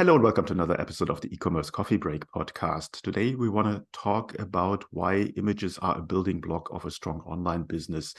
Hello and welcome to another episode of the E-commerce Coffee Break podcast. Today we want to talk about why images are a building block of a strong online business.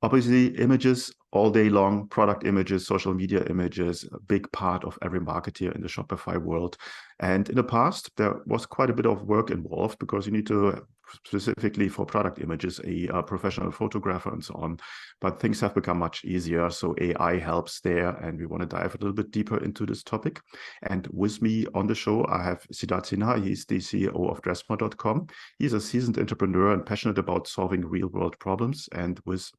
Obviously, images all day long, product images, social media images, a big part of every marketer in the Shopify world. And in the past, there was quite a bit of work involved because you need to, specifically for product images, a professional photographer and so on. But things have become much easier. So AI helps there. And we want to dive a little bit deeper into this topic. And with me on the show, I have Siddharth Sinha. He's the CEO of Dressmore.com. He's a seasoned entrepreneur and passionate about solving real-world problems. And with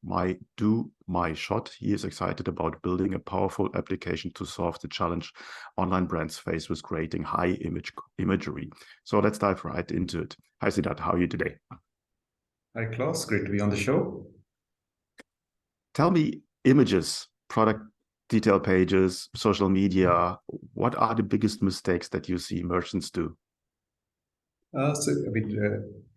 Do My Shot, he is excited about building a powerful application to solve the challenge online brands face with creating high imagery. So let's dive right into it. Hi, Siddharth. How are you today? Hi, Klaus. Great to be on the show. Tell me, images, product detail pages, social media, what are the biggest mistakes that you see merchants do?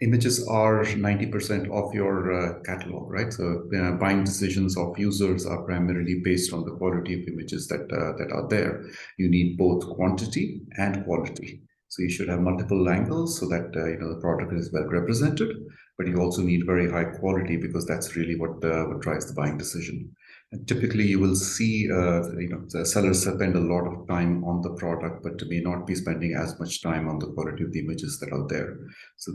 Images are 90% of your catalog, right? So buying decisions of users are primarily based on the quality of images that are there. You need both quantity and quality. So you should have multiple angles so that the product is well represented, but you also need very high quality because that's really what drives the buying decision. And typically, you will see the sellers spend a lot of time on the product, but may not be spending as much time on the quality of the images that are there. So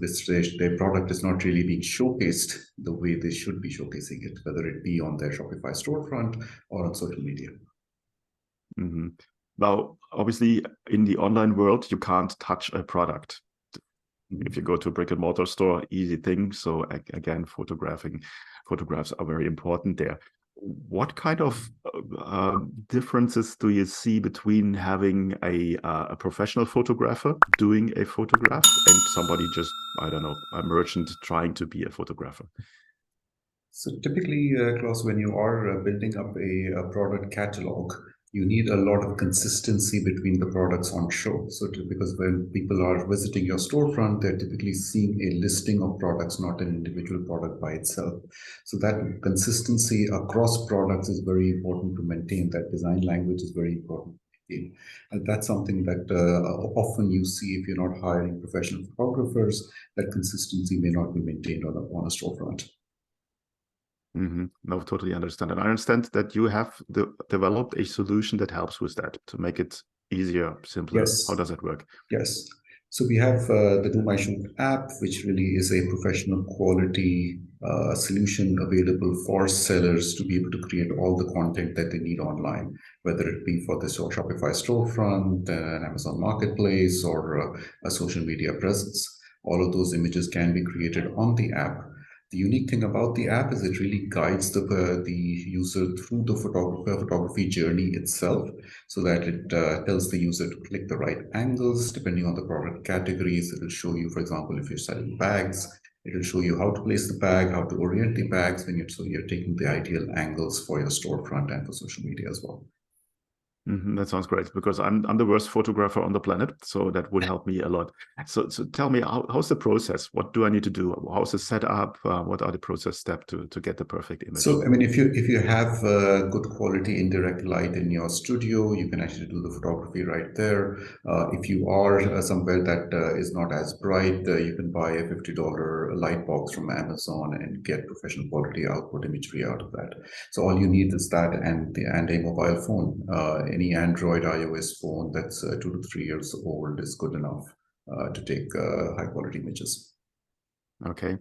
their product is not really being showcased the way they should be showcasing it, whether it be on their Shopify storefront or on social media. Mm-hmm. Now, obviously, in the online world, you can't touch a product. If you go to a brick and mortar store, easy thing. So again, photographs are very important there. What kind of differences do you see between having a professional photographer doing a photograph and somebody just, I don't know, a merchant trying to be a photographer? So typically, Klaus, when you are building up a product catalog, you need a lot of consistency between the products on show. So because when people are visiting your storefront, they're typically seeing a listing of products, not an individual product by itself. So that consistency across products is very important to maintain. That design language is very important. And that's something that often you see if you're not hiring professional photographers, that consistency may not be maintained on a storefront. Mm-hmm. No, totally understand. And I understand that you have developed a solution that helps with that to make it easier, simpler. Yes. How does that work? Yes. So we have the Do My Shot app, which really is a professional quality solution available for sellers to be able to create all the content that they need online, whether it be for the Shopify storefront, an Amazon marketplace, or a social media presence. All of those images can be created on the app. The unique thing about the app is it really guides the user through the photography journey itself, so that it tells the user to click the right angles depending on the product categories. It will show you, for example, if you're selling bags, it will show you how to place the bag, how to orient the bags so you're taking the ideal angles for your storefront and for social media as well. Mm-hmm. That sounds great because I'm the worst photographer on the planet, so that would help me a lot. So tell me, how's the process? What do I need to do? How's the setup? What are the process steps to get the perfect image? So, if you have good quality indirect light in your studio, you can actually do the photography right there. If you are somewhere that is not as bright, you can buy a $50 light box from Amazon and get professional quality output imagery out of that. So all you need is that and a mobile phone. Any Android, iOS phone that's 2 to 3 years old is good enough to take high quality images. Okay.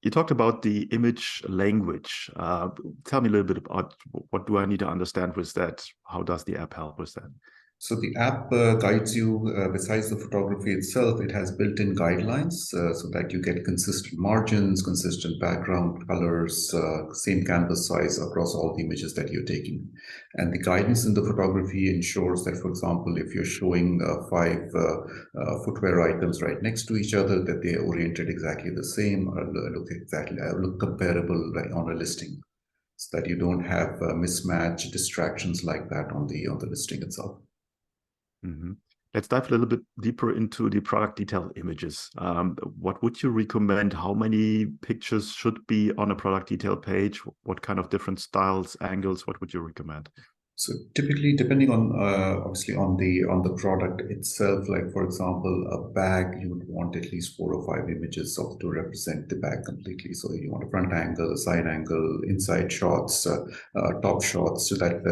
You talked about the image language. Tell me a little bit about what do I need to understand with that? How does the app help with that? So the app guides you, besides the photography itself, it has built-in guidelines so that you get consistent margins, consistent background colors, same canvas size across all the images that you're taking. And the guidance in the photography ensures that, for example, if you're showing 5 footwear items right next to each other, that they are oriented exactly the same or look comparable on a listing, so that you don't have mismatch distractions like that on the listing itself. Mm-hmm. Let's dive a little bit deeper into the product detail images. What would you recommend? How many pictures should be on a product detail page? What kind of different styles, angles? What would you recommend? So typically, depending on obviously on the product itself, like for example, a bag, you would want at least 4 or 5 images of to represent the bag completely. So you want a front angle, a side angle, inside shots, top shots, so that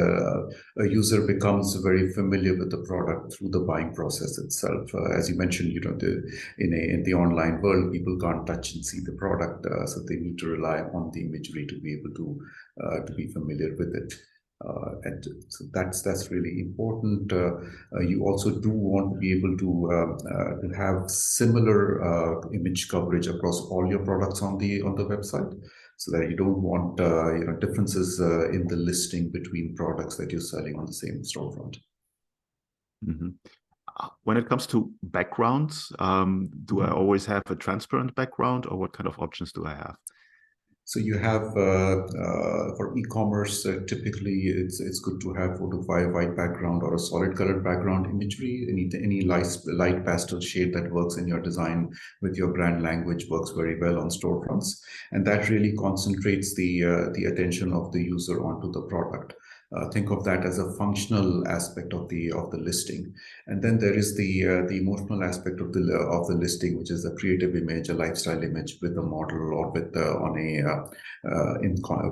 a user becomes very familiar with the product through the buying process itself. As you mentioned, in the online world, people can't touch and see the product, so they need to rely on the imagery to be able to be familiar with it. And so that's really important. You also do want to be able to have similar image coverage across all your products on the website, so that you don't want differences in the listing between products that you're selling on the same storefront. Mm-hmm. When it comes to backgrounds, do I always have a transparent background, or what kind of options do I have? So you have for e-commerce, typically it's good to have 4 to 5 white background or a solid colored background imagery. Any light pastel shade that works in your design with your brand language works very well on storefronts, and that really concentrates the attention of the user onto the product. Think of that as a functional aspect of the listing, and then there is the emotional aspect of the listing, which is a creative image, a lifestyle image with a model, or with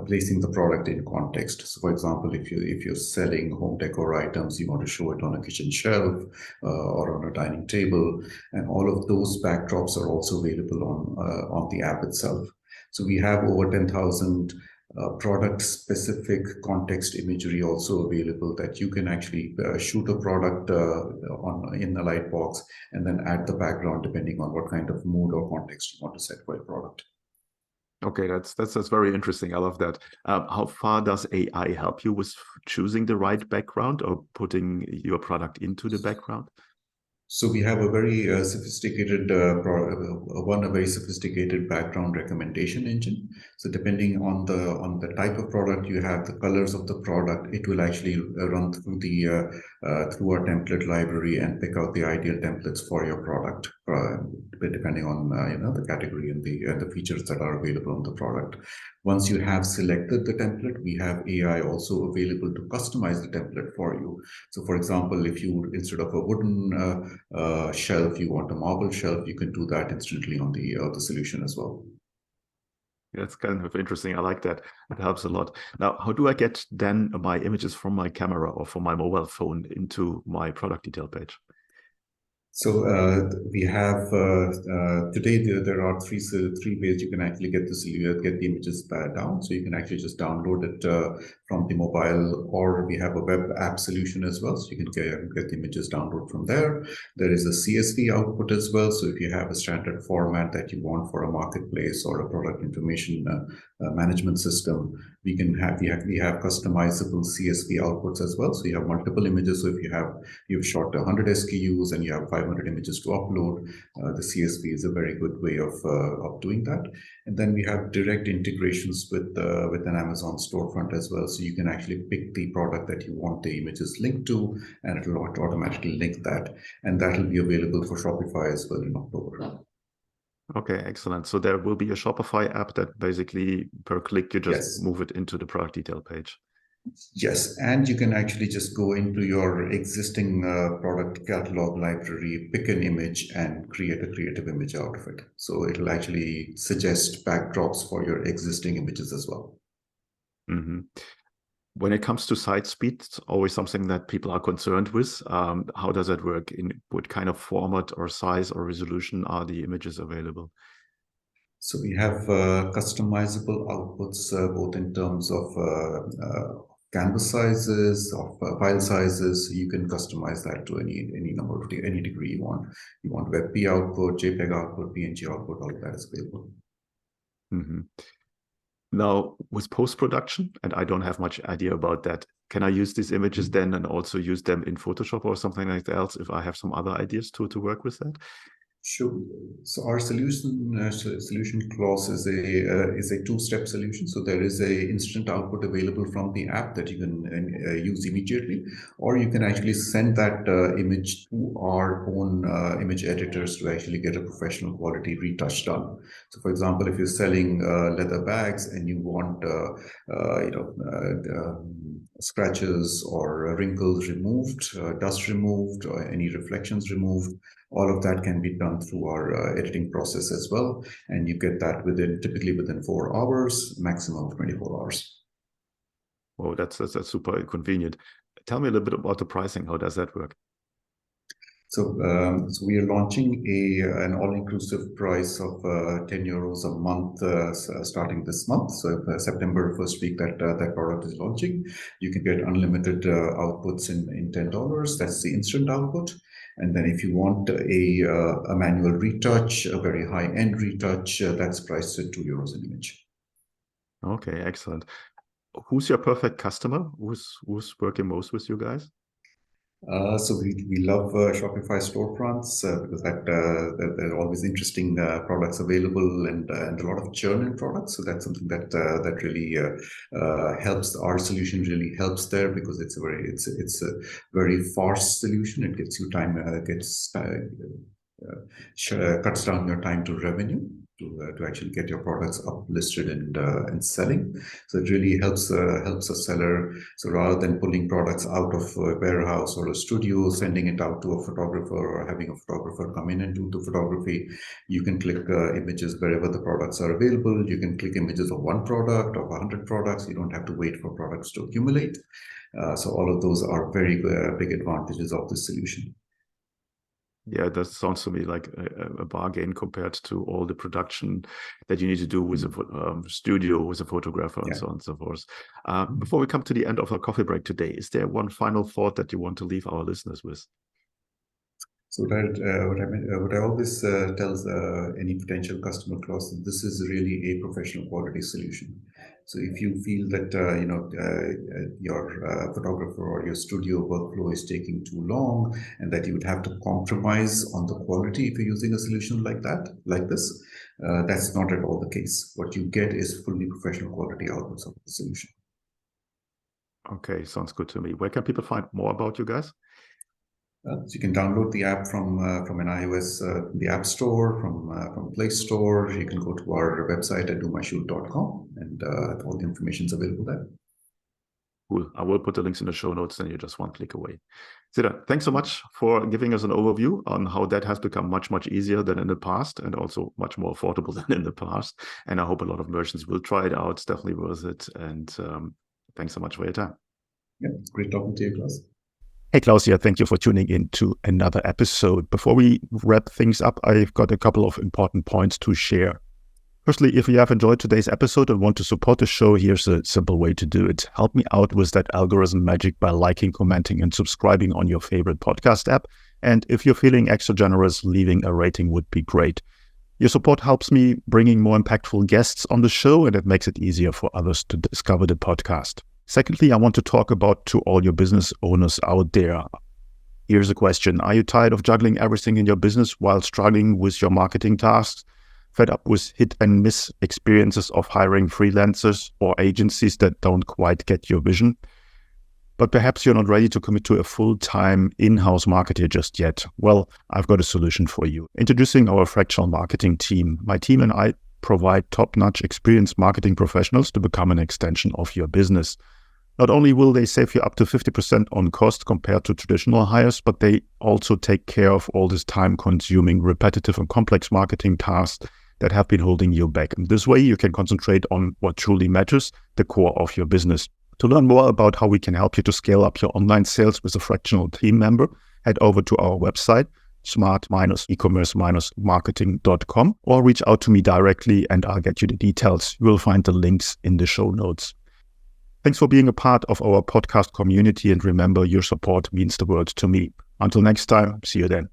placing the product in context. So, for example, if you're selling home decor items, you want to show it on a kitchen shelf or on a dining table, and all of those backdrops are also available on the app itself. So we have over 10,000 product-specific context imagery also available, that you can actually shoot a product in the light box and then add the background depending on what kind of mood or context you want to set for a product. Okay, that's very interesting. I love that. How far does AI help you with choosing the right background or putting your product into the background? So we have a very sophisticated background recommendation engine. So depending on the type of product you have, the colors of the product, it will actually run through through our template library and pick out the ideal templates for your product, depending on the category and the features that are available on the product. Once you have selected the template, we have AI also available to customize the template for you. So for example, if you, instead of a wooden shelf, you want a marble shelf, you can do that instantly on the solution as well. That's kind of interesting. I like that. It helps a lot. Now, how do I get then my images from my camera or from my mobile phone into my product detail page? So we have today there are three ways you can actually get the images down. So you can actually just download it from the mobile, or we have a web app solution as well. So you can get the images download from there. There is a CSV output as well. So if you have a standard format that you want for a marketplace or a product information management system, we have customizable CSV outputs as well. So you have multiple images. So if you've shot 100 SKUs and you have 500 images to upload, the CSV is a very good way of doing that. And then we have direct integrations with an Amazon storefront as well. So you can actually pick the product that you want the images linked to, and it will automatically link that. And that will be available for Shopify as well in October. Okay, excellent. So there will be a Shopify app that basically per click you just move it into the product detail page. Yes, and you can actually just go into your existing product catalog library, pick an image, and create a creative image out of it. So it'll actually suggest backdrops for your existing images as well. Mm-hmm. When it comes to site speed, it's always something that people are concerned with. How does that work? In what kind of format or size or resolution are the images available? So we have customizable outputs, both in terms of canvas sizes, of file sizes. So you can customize that to any number of any degree you want. You want WebP output, JPEG output, PNG output, all of that is available. Mm-hmm. Now, with post-production, and I don't have much idea about that, can I use these images then and also use them in Photoshop or something like that else if I have some other ideas to work with that? Sure. So our solution clause is a two-step solution. So there is a instant output available from the app that you can use immediately, or you can actually send that image to our own image editors to actually get a professional quality retouch done. So, for example, if you're selling leather bags and you want scratches or wrinkles removed, dust removed, or any reflections removed, all of that can be done through our editing process as well. And you get that typically within 4 hours, maximum of 24 hours. Oh, that's super convenient. Tell me a little bit about the pricing. How does that work? So we are launching an all-inclusive price of 10 euros a month starting this month. So September first week that product is launching, you can get unlimited outputs in $10. That's the instant output. And then if you want a manual retouch, a very high-end retouch, that's priced at 2 euros an image. Okay, excellent. Who's your perfect customer? Who's working most with you guys? So we love Shopify storefronts because that there are always interesting products available and a lot of churn in products. So that's something that that really helps. Our solution really helps there because it's a very fast solution. It gives you time, cuts down your time to revenue to actually get your products up listed and selling. So it really helps a seller. So rather than pulling products out of a warehouse or a studio, sending it out to a photographer or having a photographer come in and do the photography, you can click images wherever the products are available. You can click images of one product, of 100 products. You don't have to wait for products to accumulate. So all of those are very big advantages of this solution. Yeah, that sounds to me like a bargain compared to all the production that you need to do with a studio, with a photographer, and so on and so forth. Before we come to the end of our coffee break today, is there one final thought that you want to leave our listeners with? So what I always tells any potential customer class, this is really a professional quality solution. So if you feel that your photographer or your studio workflow is taking too long, and that you would have to compromise on the quality if you're using a solution like this, that's not at all the case. What you get is fully professional quality outputs of the solution. Okay, sounds good to me. Where can people find more about you guys? So you can download the app from an iOS, the App Store, from Play Store. You can go to our website at domyshoot.com, and all the information is available there. Cool. I will put the links in the show notes, and you're just one click away. Sridhar, thanks so much for giving us an overview on how that has become much, much easier than in the past, and also much more affordable than in the past. And I hope a lot of merchants will try it out. It's definitely worth it. And thanks so much for your time. Yeah, it's great talking to you, Klaus. Hey, Klaus here. Thank you for tuning in to another episode. Before we wrap things up, I've got a couple of important points to share. Firstly, if you have enjoyed today's episode and want to support the show, here's a simple way to do it. Help me out with that algorithm magic by liking, commenting, and subscribing on your favorite podcast app. And if you're feeling extra generous, leaving a rating would be great. Your support helps me bringing more impactful guests on the show, and it makes it easier for others to discover the podcast. Secondly, I want to talk about to all your business owners out there. Here's a question. Are you tired of juggling everything in your business while struggling with your marketing tasks? Fed up with hit and miss experiences of hiring freelancers or agencies that don't quite get your vision? But perhaps you're not ready to commit to a full-time in-house marketer just yet. Well, I've got a solution for you. Introducing our fractional marketing team. My team and I provide top-notch experienced marketing professionals to become an extension of your business. Not only will they save you up to 50% on cost compared to traditional hires, but they also take care of all this time-consuming, repetitive and complex marketing tasks that have been holding you back. And this way, you can concentrate on what truly matters, the core of your business. To learn more about how we can help you to scale up your online sales with a fractional team member, head over to our website, smart-ecommerce-marketing.com, or reach out to me directly and I'll get you the details. You will find the links in the show notes. Thanks for being a part of our podcast community, and remember, your support means the world to me. Until next time, see you then.